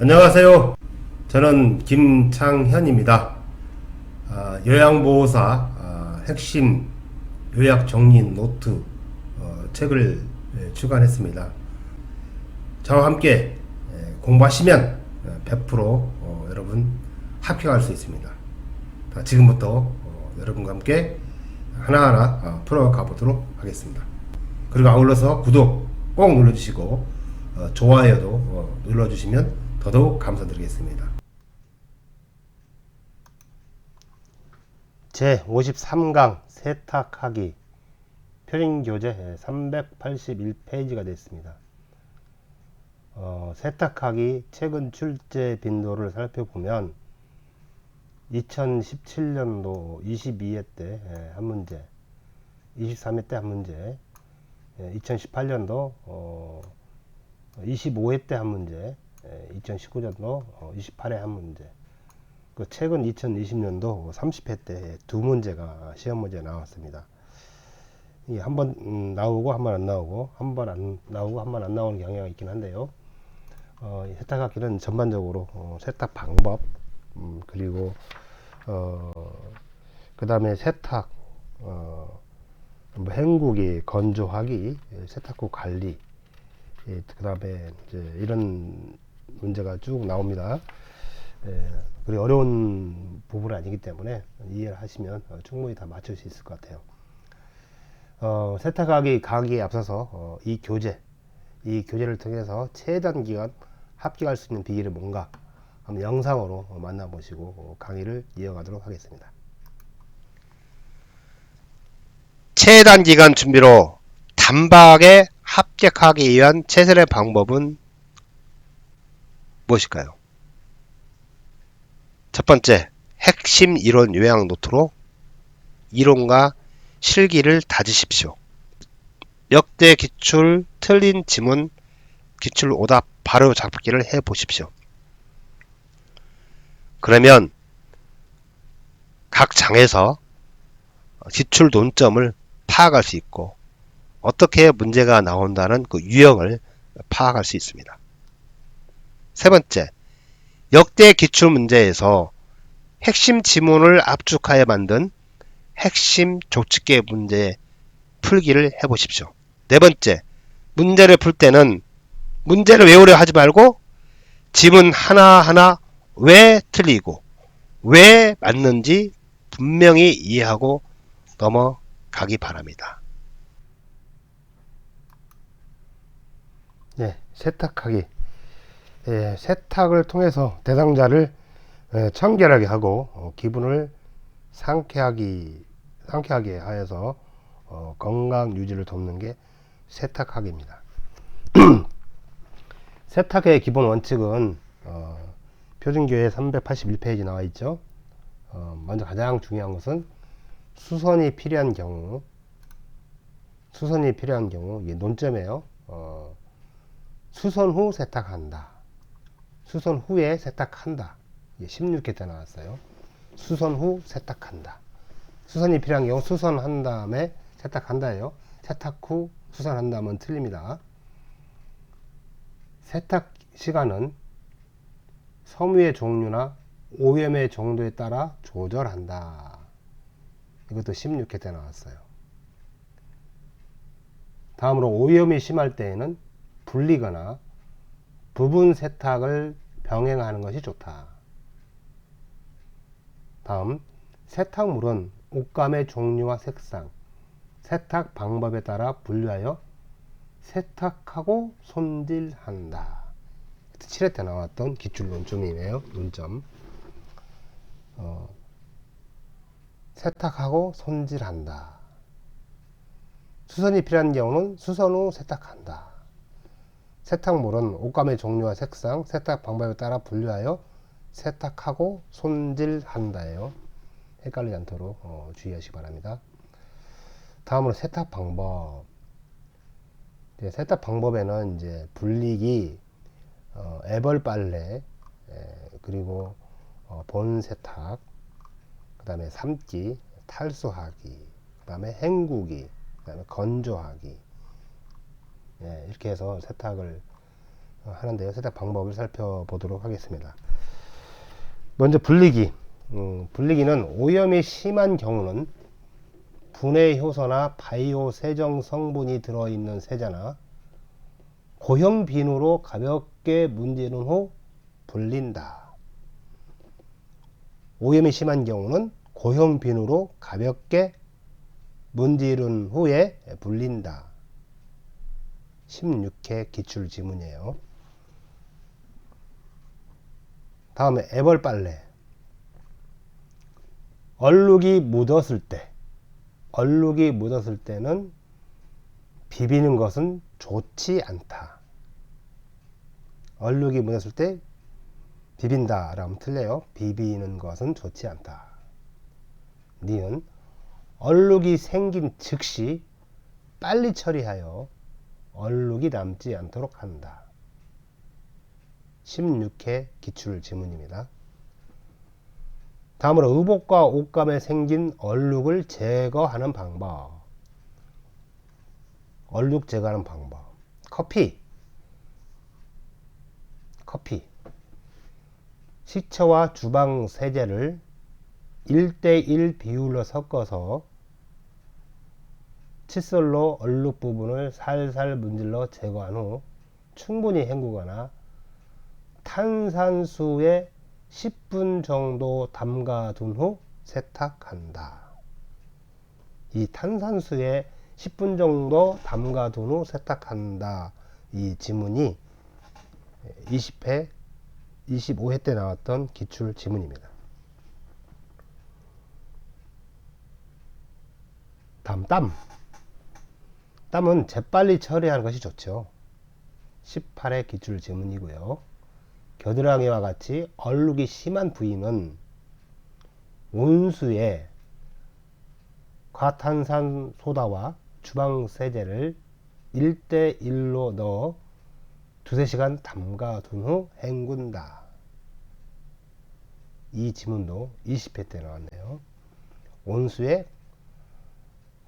안녕하세요. 저는 김창현입니다. 요양보호사 핵심 요약 정리 노트 책을 출간했습니다. 저와 함께 공부하시면 100% 여러분 합격할 수 있습니다. 지금부터 여러분과 함께 하나하나 풀어가 보도록 하겠습니다. 그리고 아울러서 구독 꼭 눌러주시고 좋아요도 눌러주시면 더더욱 감사드리겠습니다. 제 53강 세탁하기 표준교재 381페이지가 됐습니다. 세탁하기 최근 출제 빈도를 살펴보면 2017년도 22회 때 한 문제, 23회 때 한 문제, 2018년도 25회 때 한 문제, 2019년도 28회 한 문제, 그 최근 2020년도 30회 때 두 문제가 시험 문제 나왔습니다. 한 번 나오고 한 번 안 나오고, 한 번 안 나오고 한 번 안 나오는 경향이 있긴 한데요. 세탁하기는 전반적으로 세탁 방법, 그리고 그 다음에 세탁, 뭐 헹구기, 건조하기, 세탁구 관리, 그 다음에 이제 이런 문제가 쭉 나옵니다. 그리고 어려운 부분은 아니기 때문에 이해를 하시면 충분히 다 맞출 수 있을 것 같아요. 세탁하기 강의에 앞서서 이 교재를 통해서 최단 기간 합격할 수 있는 비결이 뭔가 한번 영상으로 만나보시고 강의를 이어가도록 하겠습니다. 최단 기간 준비로 단박에 합격하기 위한 최선의 방법은 무엇일까요? 첫 번째, 핵심 이론 요약 노트로 이론과 실기를 다지십시오. 역대 기출, 틀린 지문, 기출 오답 바로 잡기를 해보십시오. 그러면 각 장에서 기출 논점을 파악할 수 있고 어떻게 문제가 나온다는 그 유형을 파악할 수 있습니다. 세 번째, 역대 기출 문제에서 핵심 지문을 압축하여 만든 핵심 족집게 문제 풀기를 해보십시오. 네 번째, 문제를 풀 때는 문제를 외우려 하지 말고 지문 하나하나 왜 틀리고 왜 맞는지 분명히 이해하고 넘어가기 바랍니다. 네, 세탁하기. 세탁을 통해서 대상자를 청결하게 하고 기분을 상쾌하게 하여서 건강 유지를 돕는 게 세탁하기입니다. 세탁의 기본 원칙은 표준교재 381페이지 나와 있죠. 먼저 가장 중요한 것은 수선이 필요한 경우 이게 논점이에요. 수선 후 세탁한다. 수선 후에 세탁한다. 16회 때 나왔어요. 수선 후 세탁한다. 수선이 필요한 경우 수선한 다음에 세탁한다예요. 세탁 후 수선한 다음은 틀립니다. 세탁 시간은 섬유의 종류나 오염의 정도에 따라 조절한다. 이것도 16회 때 나왔어요. 다음으로 오염이 심할 때에는 불리거나 부분 세탁을 병행하는 것이 좋다. 다음, 세탁물은 옷감의 종류와 색상, 세탁 방법에 따라 분류하여 세탁하고 손질한다. 7회 때 나왔던 기출 논점이네요. 논점. 세탁하고 손질한다. 수선이 필요한 경우는 수선 후 세탁한다. 세탁물은 옷감의 종류와 색상, 세탁 방법에 따라 분류하여 세탁하고 손질한다예요. 헷갈리지 않도록 주의하시기 바랍니다. 다음으로 세탁 방법. 세탁 방법에는 이제 불리기, 애벌 빨래, 그리고 본 세탁, 그 다음에 삶기, 탈수하기, 그 다음에 헹구기, 그 다음에 건조하기, 이렇게 해서 세탁을 하는데요. 세탁 방법을 살펴보도록 하겠습니다. 먼저 분리기. 분리기는 오염이 심한 경우는 분해 효소나 바이오 세정 성분이 들어있는 세제나 고형 비누로 가볍게 문지른 후 불린다. 오염이 심한 경우는 고형 비누로 가볍게 문지른 후에 불린다. 16회 기출 지문이에요. 다음에 애벌 빨래. 얼룩이 묻었을 때는 비비는 것은 좋지 않다. 얼룩이 묻었을 때 비빈다 라면 틀려요. 비비는 것은 좋지 않다. 니은 얼룩이 생긴 즉시 빨리 처리하여 얼룩이 남지 않도록 한다. 16회 기출 지문입니다. 다음으로 의복과 옷감에 생긴 얼룩을 제거하는 방법. 얼룩 제거하는 방법. 커피. 식초와 주방 세제를 1:1 비율로 섞어서 칫솔로 얼룩 부분을 살살 문질러 제거한 후 충분히 헹구거나 탄산수에 10분 정도 담가둔 후 세탁한다. 이 탄산수에 10분 정도 담가둔 후 세탁한다. 이 지문이 20회, 25회 때 나왔던 기출 지문입니다. 다음 땀은 재빨리 처리하는 것이 좋죠. 18회 기출 지문이고요. 겨드랑이와 같이 얼룩이 심한 부위는 온수에 과탄산소다와 주방세제를 1:1로 넣어 2~3시간 담가둔 후 헹군다. 이 지문도 20회 때 나왔네요. 온수에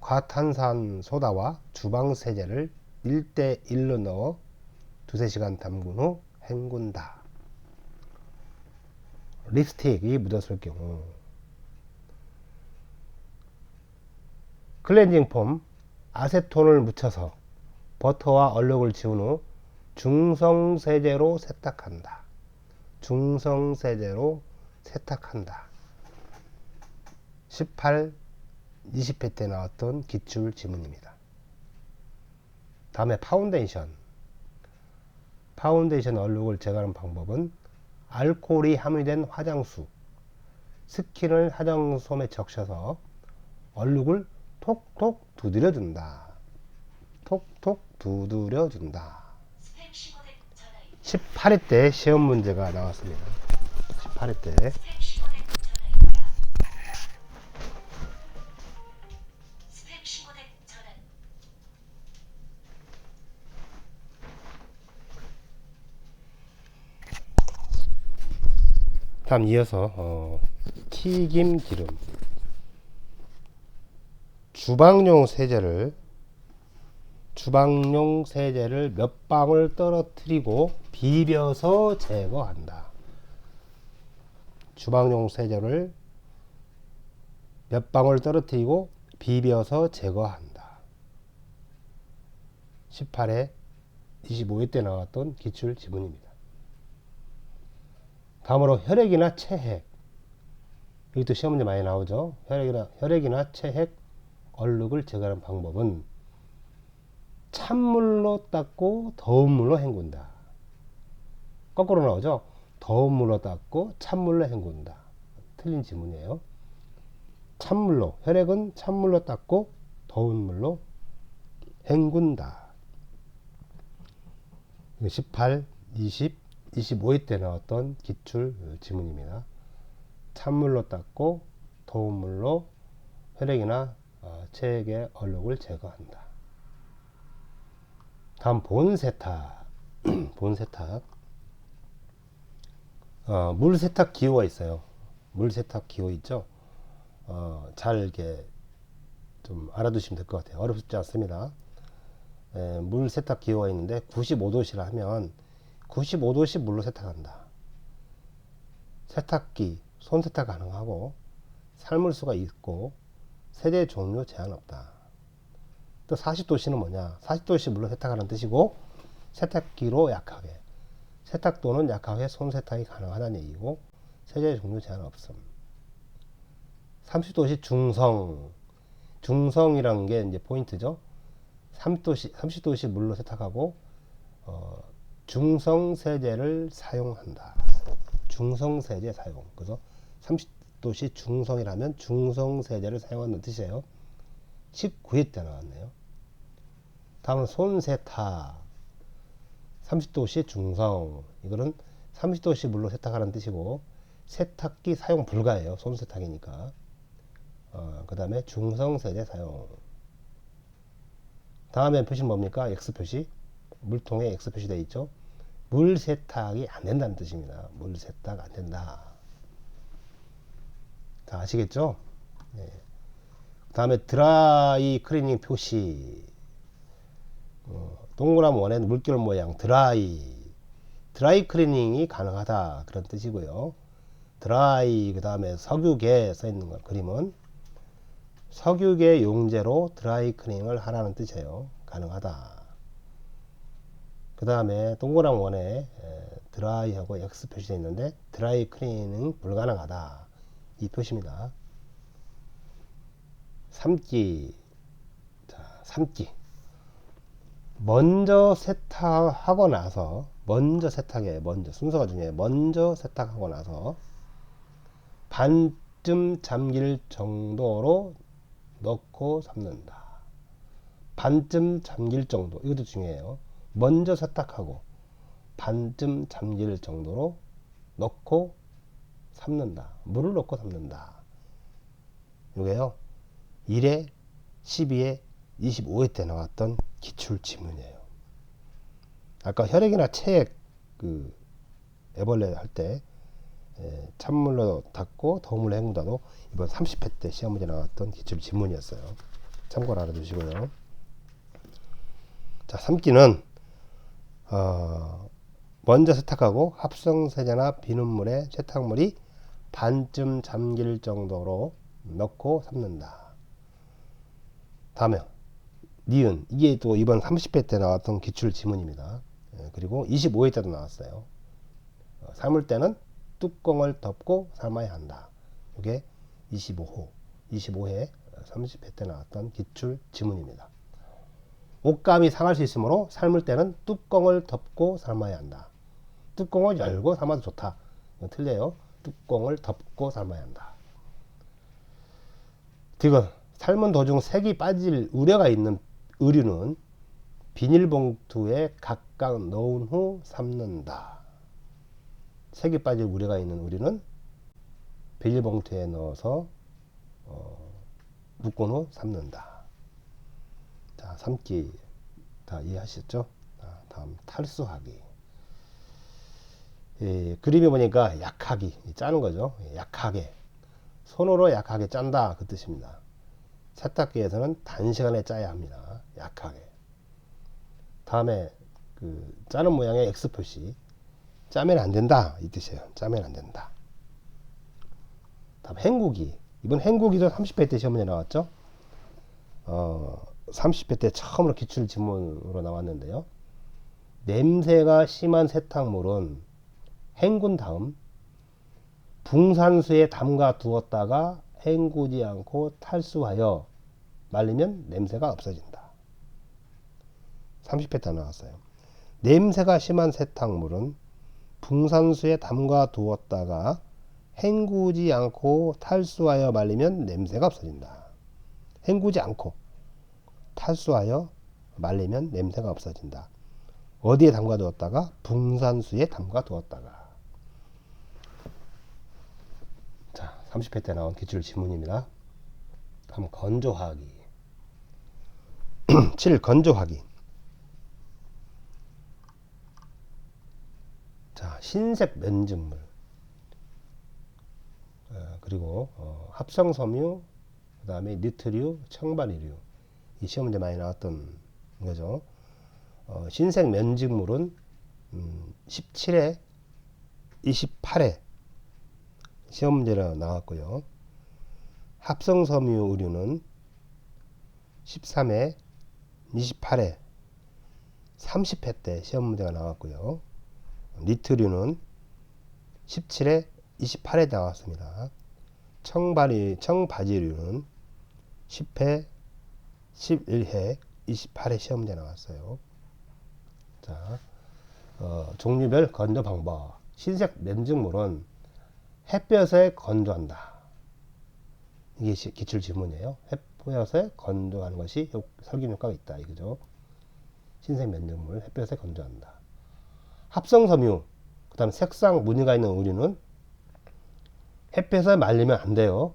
과탄산소다와 주방세제를 1:1로 넣어 2~3시간 담근 후 헹군다. 립스틱이 묻었을 경우 클렌징 폼 아세톤을 묻혀서 버터와 얼룩을 지운 후 중성세제로 세탁한다. 18, 20회 때 나왔던 기출 지문입니다. 다음에 파운데이션 얼룩을 제거하는 방법은 알코올이 함유된 화장수, 스킨을 화장솜에 적셔서 얼룩을 톡톡 두드려준다. 18회 때 시험 문제가 나왔습니다. 18회 때. 다음 이어서 튀김 기름. 주방용 세제를 몇 방울 떨어뜨리고 비벼서 제거한다. 주방용 세제를 몇 방울 떨어뜨리고 비벼서 제거한다. 18회, 25회 때 나왔던 기출 지문입니다. 다음으로 혈액이나 체액. 여기도 시험 문제 많이 나오죠. 혈액이나 체액 얼룩을 제거하는 방법은 찬물로 닦고 더운 물로 헹군다. 거꾸로 나오죠. 더운 물로 닦고 찬물로 헹군다. 틀린 지문이에요. 혈액은 찬물로 닦고 더운 물로 헹군다. 18, 20, 25회 때 나왔던 기출 지문입니다. 찬물로 닦고 더운 물로 혈액이나 체액의 얼룩을 제거한다. 다음 본세탁. 물 세탁 기호가 있어요. 물 세탁 기호 있죠. 잘 이렇게 좀 알아두시면 될 것 같아요. 어렵지 않습니다. 물 세탁 기호가 있는데 95도씨라 하면 95도씨 물로 세탁한다. 세탁기, 손세탁 가능하고 삶을 수가 있고 세대 종류 제한 없다. 또 40도씨는 뭐냐? 40도씨 물로 세탁하는 뜻이고 세탁기로 약하게, 세탁도는 약하게 손세탁이 가능하다는 얘기고 세제 종류 제한 없음. 30도씨 중성, 중성이라는 게 이제 포인트죠. 30도씨 물로 세탁하고 중성 세제를 사용한다. 중성 세제 사용. 그래서 30도씨 중성이라면 중성 세제를 사용한다는 뜻이에요. 19회 때 나왔네요. 다음은 손세탁. 30도씨 중성. 이거는 30도씨 물로 세탁하는 뜻이고 세탁기 사용 불가예요. 손세탁이니까. 그 다음에 중성 세제 사용. 다음에 표시는 뭡니까? X 표시. 물통에 X 표시되어 있죠. 물 세탁이 안 된다는 뜻입니다. 물 세탁 안 된다. 자, 아시겠죠? 네. 다음에 드라이 클리닝 표시. 동그란 원에 물결 모양 드라이 클리닝이 가능하다 그런 뜻이고요. 드라이 그 다음에 석유계 써 있는 거 그림은 석유계 용제로 드라이 클리닝을 하라는 뜻이에요. 가능하다. 그 다음에 동그란 원에 드라이하고 X 표시되어 있는데 드라이 클리닝 불가능하다 이 표시입니다. 삼기. 자, 삼기. 먼저 세탁하고 나서 먼저 세탁해. 먼저 순서가 중요해. 먼저 세탁하고 나서 반쯤 잠길 정도로 넣고 삶는다. 반쯤 잠길 정도. 이것도 중요해요. 먼저 세탁하고 반쯤 잠길 정도로 넣고 삶는다. 물을 넣고 삶는다. 이게요. 1회, 12회, 25회 때 나왔던 기출 지문이에요. 아까 혈액이나 체액 그 애벌레 할 때 찬물로 닦고 더운 물로 헹군다도 이번 30회 때 시험 문제 나왔던 기출 지문이었어요. 참고로 알아두시고요. 자, 삼기는 먼저 세탁하고 합성세제나 비눗물에 세탁물이 반쯤 잠길 정도로 넣고 삶는다. 다음에 니은. 이게 또 이번 30회 때 나왔던 기출 지문입니다. 그리고 25회 때도 나왔어요. 삶을 때는 뚜껑을 덮고 삶아야 한다. 이게 25회 30회 때 나왔던 기출 지문입니다. 옷감이 상할 수 있으므로 삶을 때는 뚜껑을 덮고 삶아야 한다. 뚜껑을 열고 삶아도 좋다. 이건 틀려요. 뚜껑을 덮고 삶아야 한다. 디귿. 삶은 도중 색이 빠질 우려가 있는 의류는 비닐봉투에 각각 넣은 후 삶는다. 색이 빠질 우려가 있는 의류는 비닐봉투에 넣어서 묶은 후 삶는다. 자, 삶기 다 이해하셨죠? 다음 탈수하기. 그림에 보니까 약하기 짜는 거죠. 약하게 손으로 약하게 짠다 그 뜻입니다. 세탁기에서는 단시간에 짜야 합니다. 약하게. 다음에 그 짜는 모양의 X 표시. 짜면 안 된다 이 뜻이에요. 짜면 안 된다. 다음 헹구기. 이번 헹구기도 30회 때 시험문제 나왔죠. 30회 때 처음으로 기출 지문으로 나왔는데요. 냄새가 심한 세탁물은 헹군 다음 붕산수에 담가 두었다가 헹구지 않고 탈수하여 말리면 냄새가 없어진다. 30회 때 나왔어요. 냄새가 심한 세탁물은 붕산수에 담가 두었다가 헹구지 않고 탈수하여 말리면 냄새가 없어진다. 헹구지 않고 탈수하여 말리면 냄새가 없어진다. 어디에 담가 두었다가? 붕산수에 담가 두었다가. 자, 30회 때 나온 기출 지문입니다. 다음 건조하기. 7. 건조하기. 자, 흰색 면직물 그리고 합성섬유, 그 다음에 니트류, 청바리류. 이 시험 문제 많이 나왔던 거죠. 흰색 면직물은 17회 28회 시험 문제로 나왔고요. 합성섬유 의류는 13회 28회 30회 때 시험 문제가 나왔고요. 니트류는 17회 28회 나왔습니다. 청바지류는 10회 11회 28회 시험 문제 나왔어요. 자, 종류별 건조 방법. 흰색 면직물은 햇볕에 건조한다. 이게 기출 질문이에요. 햇볕에 건조하는 것이 살균 효과가 있다. 이거죠. 흰색 면직물, 햇볕에 건조한다. 합성섬유, 그 다음 색상 무늬가 있는 의류는 햇볕에 말리면 안 돼요.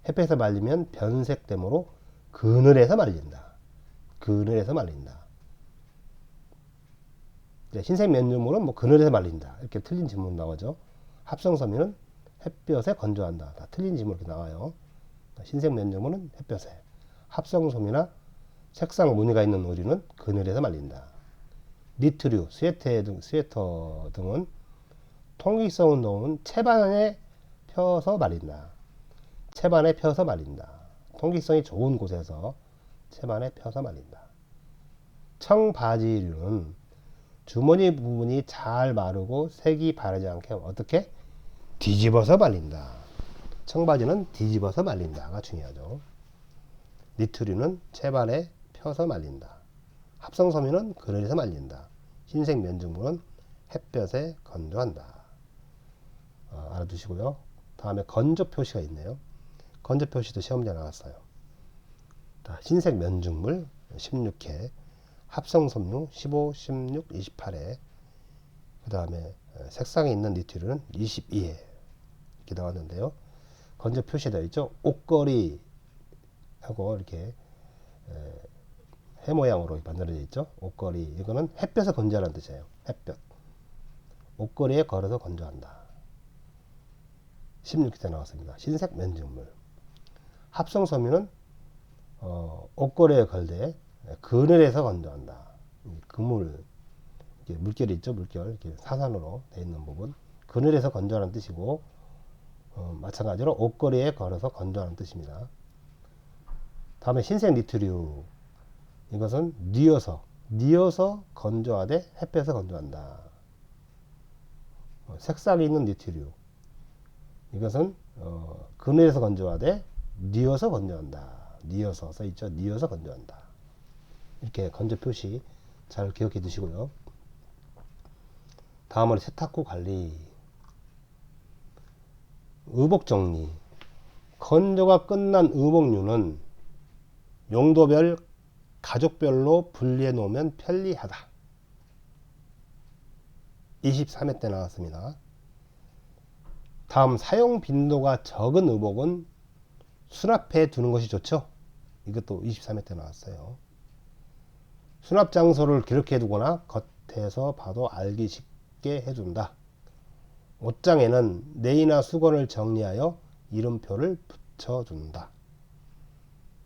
햇볕에 말리면 변색되므로 그늘에서 말린다. 그늘에서 말린다. 흰색 면직물은 뭐 그늘에서 말린다. 이렇게 틀린 질문 나오죠. 합성섬유는 햇볕에 건조한다. 다 틀린 질문 이렇게 나와요. 흰색 면직물은 햇볕에, 합성섬유나 색상 무늬가 있는 의류는 그늘에서 말린다. 니트류, 스웨터 등은 통기성 운동은 채반에 펴서 말린다. 채반에 펴서 말린다. 통기성이 좋은 곳에서 채반에 펴서 말린다. 청바지류는 주머니 부분이 잘 마르고 색이 바르지 않게 어떻게? 뒤집어서 말린다. 청바지는 뒤집어서 말린다가 중요하죠. 니트류는 채반에 펴서 말린다. 합성섬유는 그늘에서 말린다. 흰색 면직물은 햇볕에 건조한다. 알아두시고요. 다음에 건조 표시가 있네요. 건조 표시도 시험 문제 나왔어요. 흰색 면직물 16회, 합성섬유 15, 16, 28회, 그 다음에 색상이 있는 니트류는 22회 이렇게 나왔는데요. 건조 표시되어 있죠. 옷걸이 하고 이렇게 해 모양으로 만들어져 있죠. 옷걸이, 이거는 햇볕에 건조하는 뜻이에요. 햇볕. 옷걸이에 걸어서 건조한다. 16회 나왔습니다. 흰색 면직물. 합성섬유는 옷걸이에 걸되 그늘에서 건조한다. 그물, 이렇게 물결이 있죠. 물결, 이렇게 사선으로 되어 있는 부분. 그늘에서 건조하는 뜻이고, 마찬가지로 옷걸이에 걸어서 건조하는 뜻입니다. 다음에 흰색 니트류. 이것은 뉘어서 건조하되 햇볕에 건조한다. 색상이 있는 니트류. 이것은 그늘에서 건조하되 뉘어서 건조한다. 뉘어서 써있죠. 뉘어서 건조한다. 이렇게 건조 표시 잘 기억해 두시고요. 다음으로 세탁 후 관리. 의복 정리. 건조가 끝난 의복류는 용도별, 가족별로 분리해 놓으면 편리하다. 23회 때 나왔습니다. 다음 사용 빈도가 적은 의복은 수납해 두는 것이 좋죠. 이것도 23회 때 나왔어요. 수납 장소를 기록해 두거나 겉에서 봐도 알기 쉽게 해준다. 옷장에는 네이나 수건을 정리하여 이름표를 붙여준다.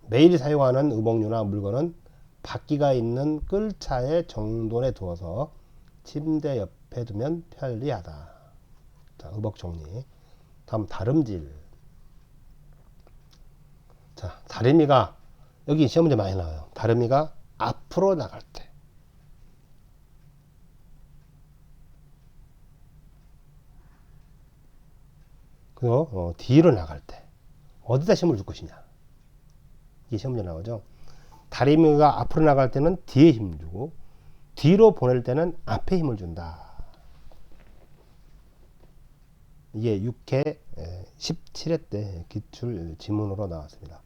매일 사용하는 의복류나 물건은 바퀴가 있는 끌차에 정돈해 두어서 침대 옆에 두면 편리하다. 자, 의복 정리. 다음 다름질. 자, 다리미가 여기 시험 문제 많이 나와요. 다리미가 앞으로 나갈 때, 그리고 뒤로 나갈 때 어디다 힘을 줄 것이냐. 이게 시험 문제 나오죠. 다리미가 앞으로 나갈 때는 뒤에 힘을 주고 뒤로 보낼 때는 앞에 힘을 준다. 이게 6회 17회 때 기출 지문으로 나왔습니다.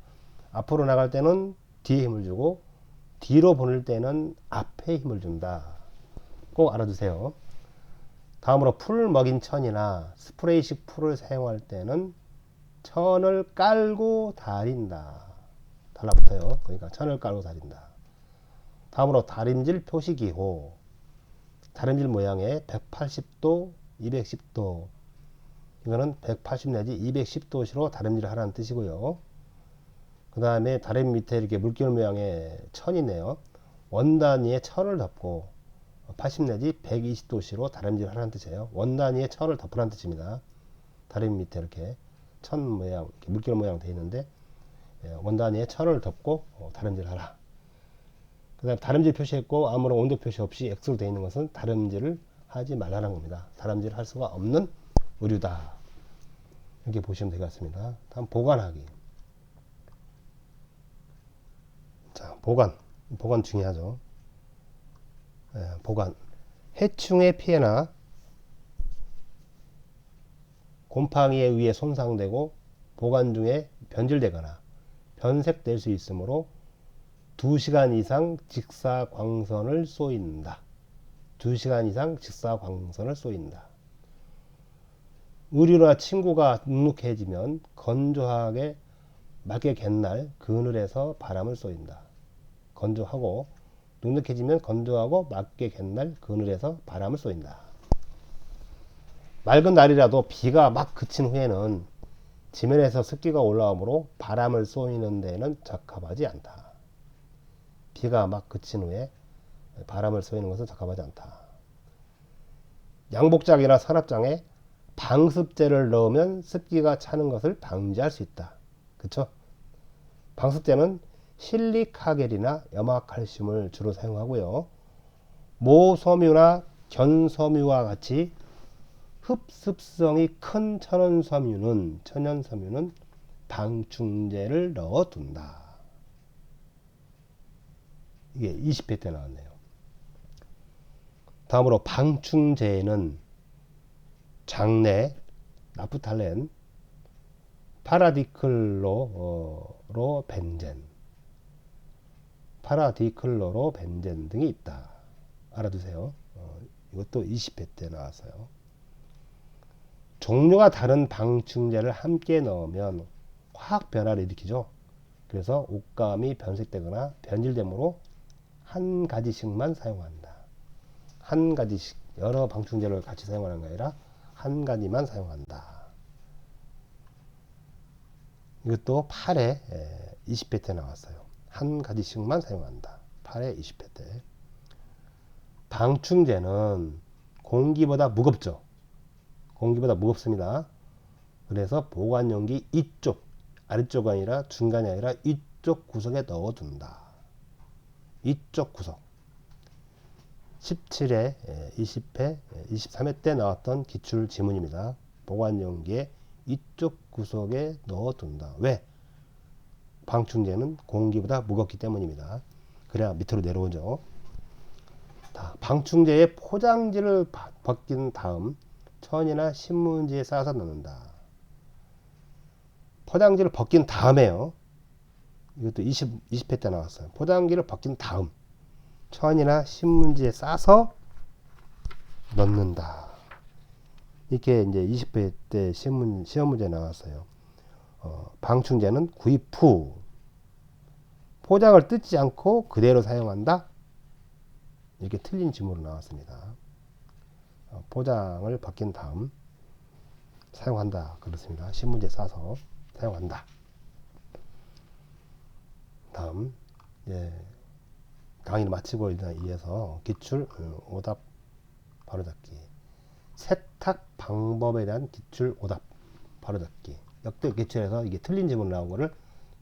앞으로 나갈 때는 뒤에 힘을 주고 뒤로 보낼 때는 앞에 힘을 준다. 꼭 알아두세요. 다음으로 풀 먹인 천이나 스프레이식 풀을 사용할 때는 천을 깔고 다린다. 달라붙어요. 그러니까 천을 깔고 다린다. 다음으로 다림질 표시기호. 다림질 모양의 180도, 210도. 이거는 180 내지 210도시로 다림질을 하라는 뜻이고요. 그 다음에 다림 밑에 이렇게 물결 모양의 천이네요. 원 단위의 천을 덮고 80 내지 120도씨로 다림질을 하라는 뜻이에요. 원단위에 천을 덮으라는 뜻입니다. 다림 밑에 이렇게 천 모양, 이렇게 물결 모양 되어 있는데 원단위에 천을 덮고 다림질을 하라. 그 다음에 다림질 표시했고 아무런 온도 표시 없이 X로 되어 있는 것은 다림질을 하지 말라는 겁니다. 다림질을 할 수가 없는 의류다. 이렇게 보시면 되겠습니다. 다음 보관하기. 자, 보관 중요하죠. 보관. 해충의 피해나 곰팡이에 의해 손상되고 보관 중에 변질되거나 변색될 수 있으므로 2시간 이상 직사광선을 쏘인다. 2시간 이상 직사광선을 쏘인다. 의류나 침구가 눅눅해지면 건조하게 맑게 갯날 그늘에서 바람을 쏘인다. 건조하고 눅눅해지면 건조하고 맑게 갯날 그늘에서 바람을 쏘인다. 맑은 날이라도 비가 막 그친 후에는 지면에서 습기가 올라오므로 바람을 쏘이는 데에는 적합하지 않다. 비가 막 그친 후에 바람을 쏘이는 것은 적합하지 않다. 양복장이나 서랍장에 방습제를 넣으면 습기가 차는 것을 방지할 수 있다. 그쵸? 방습제는 실리카겔이나 염화칼슘을 주로 사용하고요. 모섬유나 견섬유와 같이 흡습성이 큰 천연섬유는 방충제를 넣어둔다. 이게 20회 때 나왔네요. 다음으로 방충제에는 장내, 나프탈렌, 파라디클로로벤젠 등이 있다. 알아두세요. 이것도 20회 때 나왔어요. 종류가 다른 방충제를 함께 넣으면 화학 변화를 일으키죠. 그래서 옷감이 변색되거나 변질되므로 한 가지씩만 사용한다. 한 가지씩, 여러 방충제를 같이 사용하는 게 아니라 한 가지만 사용한다. 이것도 8회 20회 때 나왔어요. 한 가지씩만 사용한다. 8회 20회 때. 방충제는 공기보다 무겁죠. 공기보다 무겁습니다. 그래서 보관용기 이쪽, 아래쪽이 아니라 중간이 아니라 이쪽 구석에 넣어둔다. 이쪽 구석. 17회, 20회, 23회 때 나왔던 기출 지문입니다. 보관용기에 이쪽 구석에 넣어둔다. 왜? 방충제는 공기보다 무겁기 때문입니다. 그래야 밑으로 내려오죠. 방충제의 포장지를 벗긴 다음 천이나 신문지에 싸서 넣는다. 포장지를 벗긴 다음에요. 이것도 20회 때 나왔어요. 포장지를 벗긴 다음 천이나 신문지에 싸서 넣는다. 이게 이제 20회 때 시험 문제 나왔어요. 방충제는 구입 후 포장을 뜯지 않고 그대로 사용한다. 이렇게 틀린 지문으로 나왔습니다. 포장을 벗긴 다음 사용한다. 그렇습니다. 신문지에 싸서 사용한다. 다음 강의를 마치고 이어서 기출 오답 바로잡기. 세탁 방법에 대한 기출 오답 바로잡기. 역대 기출에서 이게 틀린 질문 나온 거를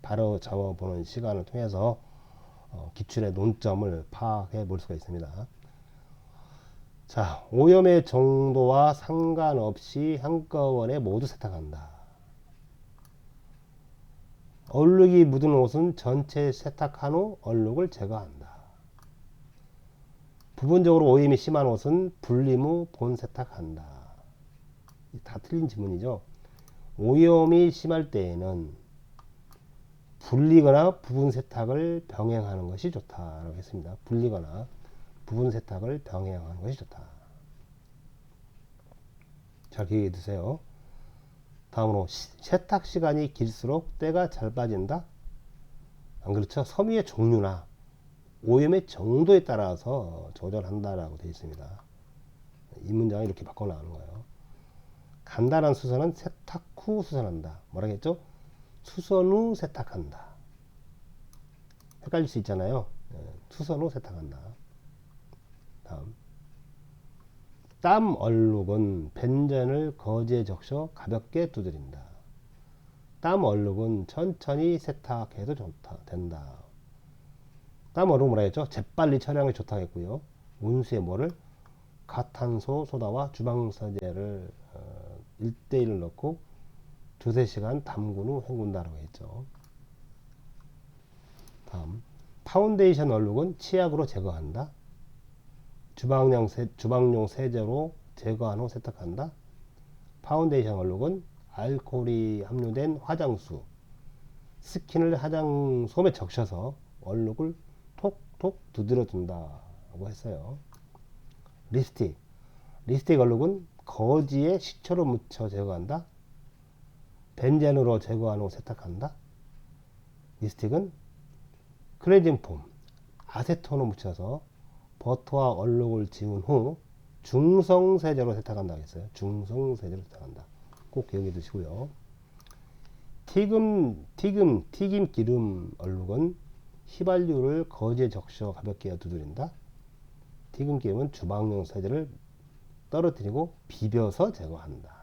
바로 잡아보는 시간을 통해서 기출의 논점을 파악해 볼 수가 있습니다. 자, 오염의 정도와 상관없이 한꺼번에 모두 세탁한다. 얼룩이 묻은 옷은 전체 세탁한 후 얼룩을 제거한다. 부분적으로 오염이 심한 옷은 분림 후 본 세탁한다. 다 틀린 지문이죠. 오염이 심할 때에는 불리거나 부분 세탁을 병행하는 것이 좋다라고 했습니다. 불리거나 부분 세탁을 병행하는 것이 좋다. 잘 기억해 두세요. 다음으로 세탁 시간이 길수록 때가 잘 빠진다. 안 그렇죠? 섬유의 종류나 오염의 정도에 따라서 조절한다라고 되어 있습니다. 이 문장을 이렇게 바꿔 나가는 거예요. 간단한 수선은 세탁 후 수선한다. 뭐라고 했죠? 수선 후 세탁한다. 헷갈릴 수 있잖아요. 수선 후 세탁한다. 다음 땀 얼룩은 벤젠을 거지에 적셔 가볍게 두드린다. 땀 얼룩은 천천히 세탁해도 된다. 땀 얼룩 뭐라 했죠? 재빨리 처리하는 게 좋다고 했고요. 온수에 뭐를? 가탄소 소다와 주방세제를 1대1을 넣고 2~3시간 담근 후 헹군다라고 했죠. 다음, 파운데이션 얼룩은 치약으로 제거한다. 주방용 세제로 제거한 후 세탁한다. 파운데이션 얼룩은 알코올이 함유된 화장수, 스킨을 화장솜에 적셔서 얼룩을 톡톡 두드려 준다고 했어요. 립스틱 얼룩은 거지에 식초를 묻혀 제거한다. 벤젠으로 제거한 후 세탁한다. 립스틱은 클렌징 폼, 아세톤을 묻혀서 버터와 얼룩을 지운 후 중성세제로 세탁한다고 했어요. 중성세제로 세탁한다. 꼭 기억해 두시고요. 튀김 기름 얼룩은 휘발유를 거지에 적셔 가볍게 두드린다. 튀김 기름은 주방용 세제를 떨어뜨리고 비벼서 제거한다.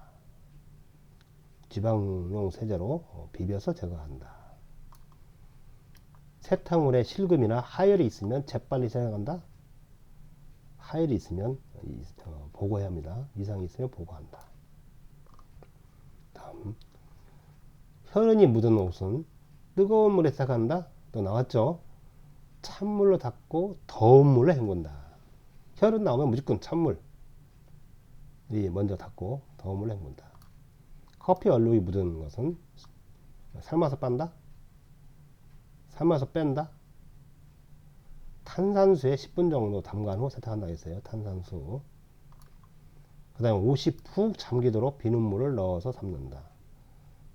주방용 세제로 비벼서 제거한다. 세탁물에 실금이나 하열이 있으면 재빨리 세탁한다. 하열이 있으면 보고해야 합니다. 이상이 있으면 보고한다. 다음, 혈흔이 묻은 옷은 뜨거운 물에 세탁한다. 또 나왔죠. 찬물로 닦고 더운 물로 헹군다. 혈흔 나오면 무조건 찬물이 먼저 닦고 더운 물로 헹군다. 커피 얼룩이 묻은 것은 삶아서 빤다. 삶아서 뺀다. 탄산수에 10분 정도 담간 후 세탁한다고 했어요. 탄산수. 그 다음에 옷이 푹 잠기도록 비눗물을 넣어서 삶는다.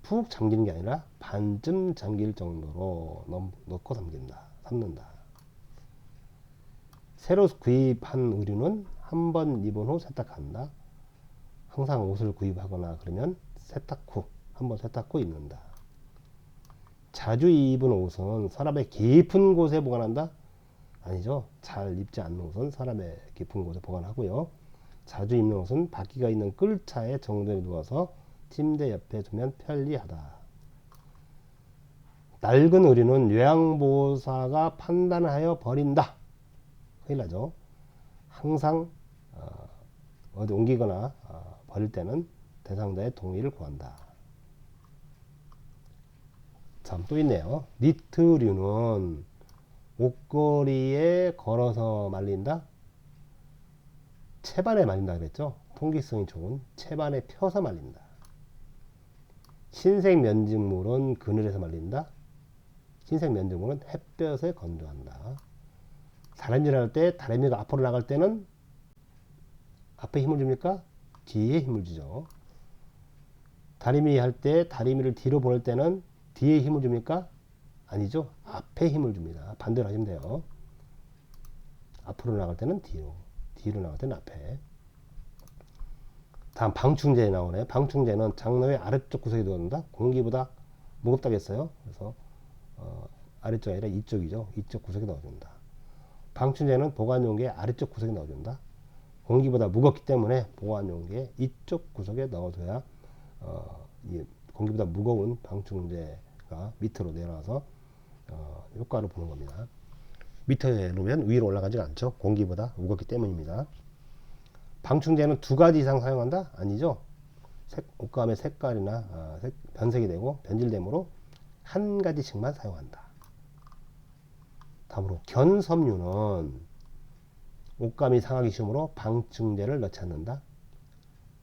푹 잠기는 게 아니라 반쯤 잠길 정도로 넣고 삶는다. 새로 구입한 의류는 한 번 입은 후 세탁한다. 항상 옷을 구입하거나 그러면 한 번 세탁 후 입는다. 자주 입은 옷은 서랍의 깊은 곳에 보관한다? 아니죠. 잘 입지 않는 옷은 서랍의 깊은 곳에 보관하고요. 자주 입는 옷은 바퀴가 있는 끌차에 정돈해 두어서 침대 옆에 두면 편리하다. 낡은 의류는 요양보호사가 판단하여 버린다. 큰일 나죠. 항상 어디 옮기거나 버릴 때는 대상자의 동의를 구한다. 참, 또 있네요. 니트류는 옷걸이에 걸어서 말린다. 채반에 말린다 그랬죠. 통기성이 좋은 채반에 펴서 말린다. 흰색 면직물은 그늘에서 말린다. 흰색 면직물은 햇볕에 건조한다. 다림질 할 때 다리미가 앞으로 나갈 때는 앞에 힘을 줍니까? 뒤에 힘을 주죠. 다리미 할 때 다리미를 뒤로 보낼 때는 뒤에 힘을 줍니까? 아니죠. 앞에 힘을 줍니다. 반대로 하시면 돼요. 앞으로 나갈 때는 뒤로 나갈 때는 앞에. 다음 방충제 나오네. 방충제는 장로의 아래쪽 구석에 넣는다. 공기보다 무겁다고 했어요. 그래서 아래쪽이 아니라 이쪽이죠. 이쪽 구석에 넣어준다. 방충제는 보관용기의 아래쪽 구석에 넣어준다. 공기보다 무겁기 때문에 보관용기의 이쪽 구석에 넣어줘야 공기보다 무거운 방충제가 밑으로 내려와서 효과를 보는 겁니다. 밑에 놓으면 위로 올라가지 않죠. 공기보다 무겁기 때문입니다. 방충제는 2가지 이상 사용한다? 아니죠. 옷감의 색깔이나 변색이 되고 변질되므로 1가지씩만 사용한다. 다음으로 견섬유는 옷감이 상하기 쉬우므로 방충제를 넣지 않는다.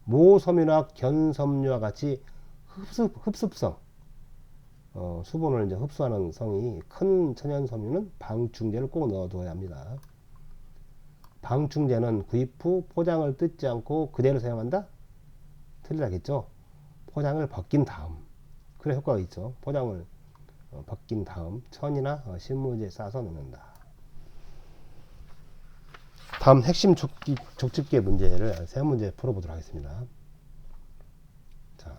모섬유나 견섬유와 같이 흡습성, 수분을 이제 흡수하는 성이 큰 천연섬유는 방충제를 꼭 넣어둬야 합니다. 방충제는 구입 후 포장을 뜯지 않고 그대로 사용한다? 틀리다겠죠? 포장을 벗긴 다음. 그래 효과가 있죠. 포장을 벗긴 다음 천이나 신문지에 싸서 넣는다. 다음 핵심 족집게 문제를 3문제 풀어보도록 하겠습니다. 자,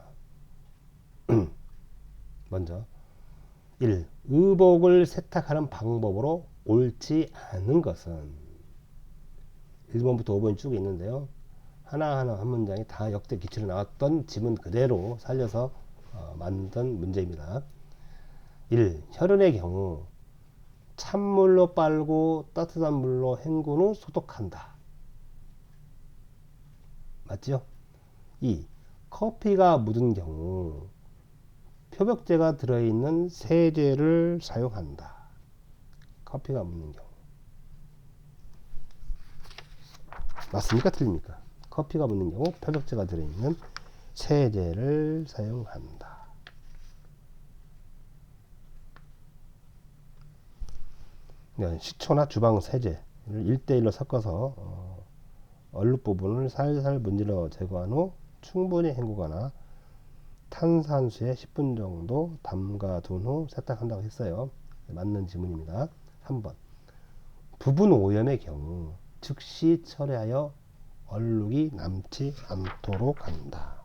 먼저 1. 의복을 세탁하는 방법으로 옳지 않은 것은 1번부터 5번이 쭉 있는데요. 하나하나 한 문장이 다 역대 기출에 나왔던 지문 그대로 살려서 만든 문제입니다. 1. 혈흔의 경우 찬물로 빨고 따뜻한 물로 헹군 후 소독한다. 맞죠? 2. 커피가 묻은 경우 표백제가 들어있는 세제를 사용한다. 커피가 묻는 경우. 맞습니까? 틀립니까? 커피가 묻는 경우 표백제가 들어있는 세제를 사용한다. 식초나 주방 세제를 1대1로 섞어서 얼룩 부분을 살살 문질러 제거한 후 충분히 헹구거나 탄산수에 10분 정도 담가둔 후 세탁한다고 했어요. 맞는 지문입니다. 3번. 부분 오염의 경우 즉시 처리하여 얼룩이 남지 않도록 한다.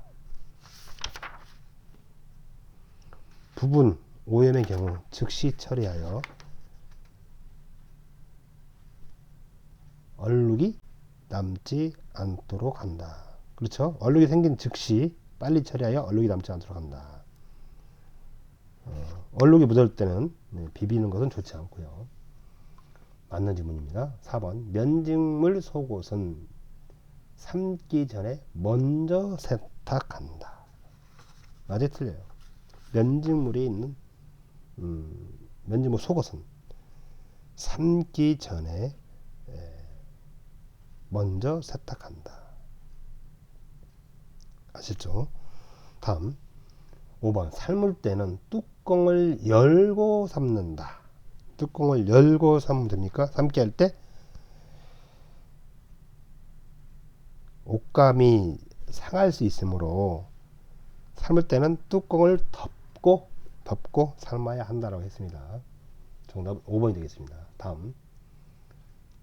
부분 오염의 경우 즉시 처리하여 얼룩이 남지 않도록 한다. 그렇죠? 얼룩이 생긴 즉시 빨리 처리하여 얼룩이 남지 않도록 한다. 얼룩이 묻을 때는 비비는 것은 좋지 않고요. 맞는 질문입니다. 4번. 면직물 속옷은 삶기 전에 먼저 세탁한다. 맞아요? 틀려요? 면직물이 있는 면직물 속옷은 삶기 전에 먼저 세탁한다. 아시죠? 다음 5번. 삶을 때는 뚜껑을 열고 삶는다. 뚜껑을 열고 삶으면 됩니까? 삶기 할 때 옷감이 상할 수 있으므로 삶을 때는 뚜껑을 덮고 삶아야 한다고 했습니다. 정답은 5번이 되겠습니다. 다음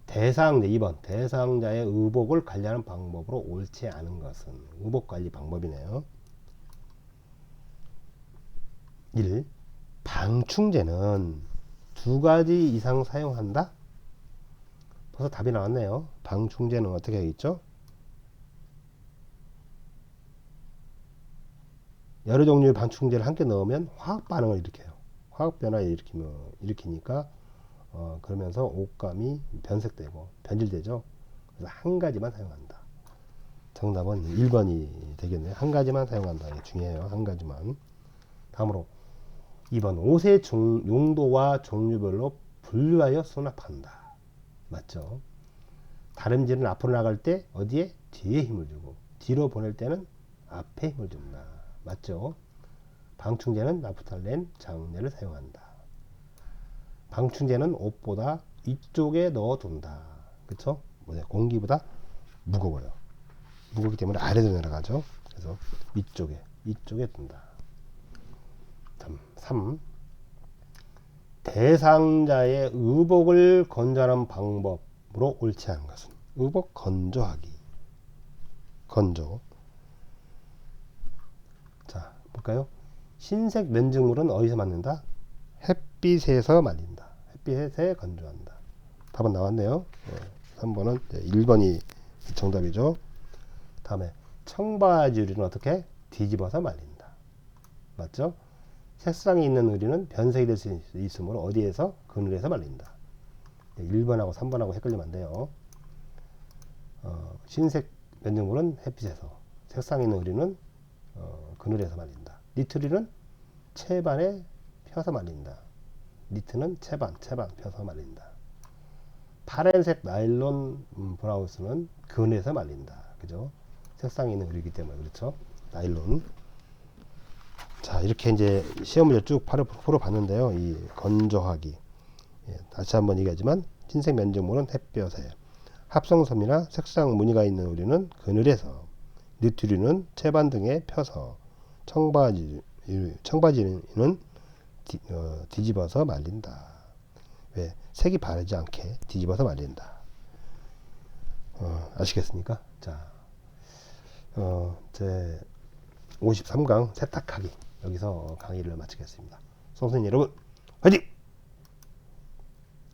대상자 2번. 대상자의 의복을 관리하는 방법으로 옳지 않은 것은 의복 관리 방법이네요. 1. 방충제는 2가지 이상 사용한다? 벌써 답이 나왔네요. 방충제는 어떻게 하겠죠? 여러 종류의 방충제를 함께 넣으면 화학 반응을 일으켜요. 화학 변화를 일으키니까 그러면서 옷감이 변색되고 변질되죠. 그래서 한 가지만 사용한다. 정답은 1번이 되겠네요. 한 가지만 사용한다. 이게 중요해요. 한 가지만. 다음으로 2번. 옷의 용도와 종류별로 분류하여 수납한다. 맞죠? 다림질은 앞으로 나갈 때 어디에? 뒤에 힘을 주고, 뒤로 보낼 때는 앞에 힘을 줍니다. 맞죠? 방충제는 나프탈렌, 장내를 사용한다. 방충제는 옷보다 위쪽에 넣어둔다. 그쵸? 공기보다 무거워요. 무겁기 때문에 아래로 내려가죠. 그래서 위쪽에 둔다. 3. 대상자의 의복을 건조하는 방법으로 옳지 않은 것은 의복 건조하기. 건조. 자, 볼까요? 흰색 면직물은 어디서 말린다? 햇빛에서 말린다. 햇빛에 건조한다. 답은 나왔네요. 3번은 1번이 정답이죠. 다음에 청바지 의류는 어떻게? 뒤집어서 말린다. 맞죠? 색상이 있는 의류는 변색이 될 수 있으므로 어디에서? 그늘에서 말린다. 1번하고 3번하고 헷갈리면 안 돼요. 흰색 면직물은 햇빛에서, 색상 있는 의류는 그늘에서 말린다. 니트리는 채반에 펴서 말린다. 니트는 채반 펴서 말린다. 파란색 나일론 브라우스는 그늘에서 말린다. 그죠? 색상이 있는 의류이기 때문에 그렇죠? 나일론. 자, 이렇게 이제 시험 문제 쭉 풀어봤는데요. 이 건조하기. 다시 한번 얘기하지만 흰색 면직물은 햇볕에, 합성섬이나 색상 무늬가 있는 의류는 그늘에서, 니트류는 채반 등에 펴서, 청바지는 뒤집어서 말린다. 왜? 색이 바르지 않게 뒤집어서 말린다. 아시겠습니까? 자, 제 53강 세탁하기 여기서 강의를 마치겠습니다. 선생님 여러분 화이팅!